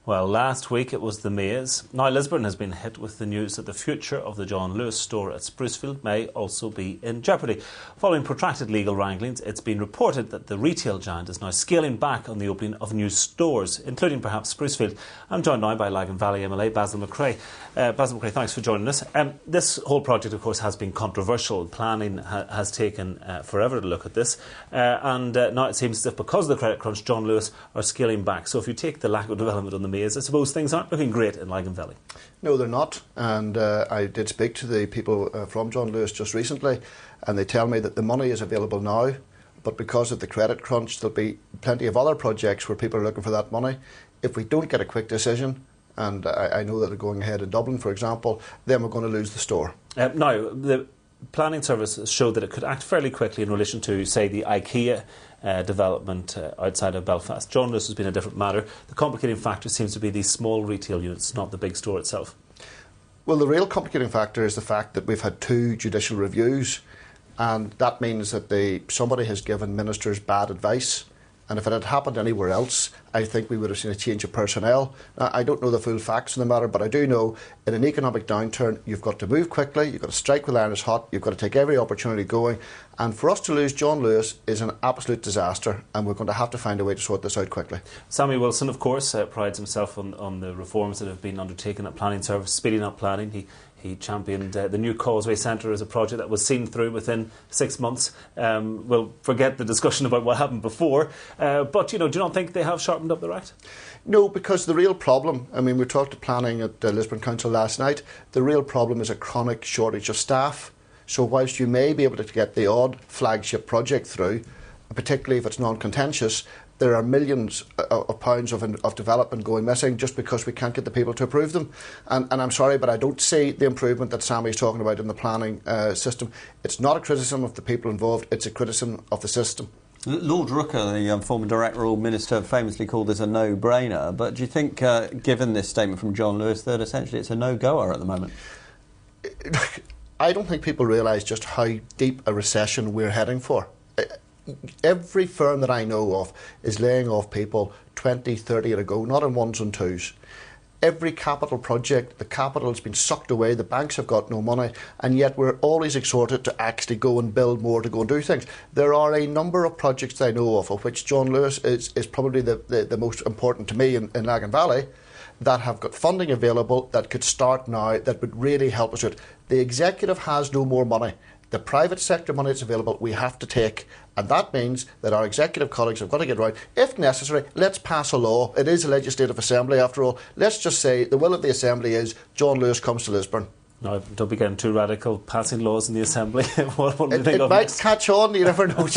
Well, last week it was the Maze. Now Lisburn has been hit with the news that the future of the John Lewis store at Sprucefield may also be in jeopardy. Following protracted legal wranglings, it's been reported that the retail giant is now scaling back on the opening of new stores, including perhaps Sprucefield. I'm joined now by Lagan Valley MLA Basil McCrea. Basil McCrea, thanks for joining us. This whole project, of course, has been controversial. Planning has taken forever to look at this, and now it seems as if because of the credit crunch, John Lewis are scaling back. So if you take the lack of development on the Maze, I suppose things aren't looking great in Lagan Valley. No, they're not. And I did speak to the people from John Lewis just recently, and they tell me that the money is available now, but because of the credit crunch, there'll be plenty of other projects where people are looking for that money. If we don't get a quick decision, and I know that they're going ahead in Dublin, for example, then we're going to lose the store. Now, the planning service showed that it could act fairly quickly in relation to, say, the IKEA development outside of Belfast. John Lewis has been a different matter. The complicating factor seems to be these small retail units, not the big store itself. Well, the real complicating factor is the fact that we've had 2 judicial reviews, and that means that somebody has given ministers bad advice. And if it had happened anywhere else, I think we would have seen a change of personnel. Now, I don't know the full facts of the matter, but I do know in an economic downturn, you've got to move quickly, you've got to strike while iron is hot, you've got to take every opportunity going. And for us to lose John Lewis is an absolute disaster, and we're going to have to find a way to sort this out quickly. Sammy Wilson, of course, prides himself on the reforms that have been undertaken at Planning Service, speeding up planning. He championed the new Causeway Centre as a project that was seen through within 6 months. We'll forget the discussion about what happened before. But, do you not think they have sharpened up the right? No, because the real problem, we talked to planning at Lisburn Council last night, the real problem is a chronic shortage of staff. So whilst you may be able to get the odd flagship project through, particularly if it's non-contentious, there are millions of pounds of development going missing just because we can't get the people to approve them. And I'm sorry, but I don't see the improvement that Sammy's talking about in the planning system. It's not a criticism of the people involved, it's a criticism of the system. Lord Rooker, the former Direct Rule Minister, famously called this a no-brainer. But do you think, given this statement from John Lewis, that essentially it's a no-goer at the moment? I don't think people realise just how deep a recession we're heading for. Every firm that I know of is laying off people 20, 30 at a go, not in ones and twos. Every capital project, the capital has been sucked away, the banks have got no money, and yet we're always exhorted to actually go and build more, to go and do things. There are a number of projects that I know of which John Lewis is probably the most important to me in Lagan Valley, that have got funding available that could start now, that would really help us with. The executive has no more money. The private sector money that's available, we have to take. And that means that our executive colleagues have got to get right. If necessary, let's pass a law. It is a legislative assembly, after all. Let's just say the will of the assembly is John Lewis comes to Lisburn. No, don't be getting too radical, passing laws in the assembly. What do you think it of might this? catch on, you never know.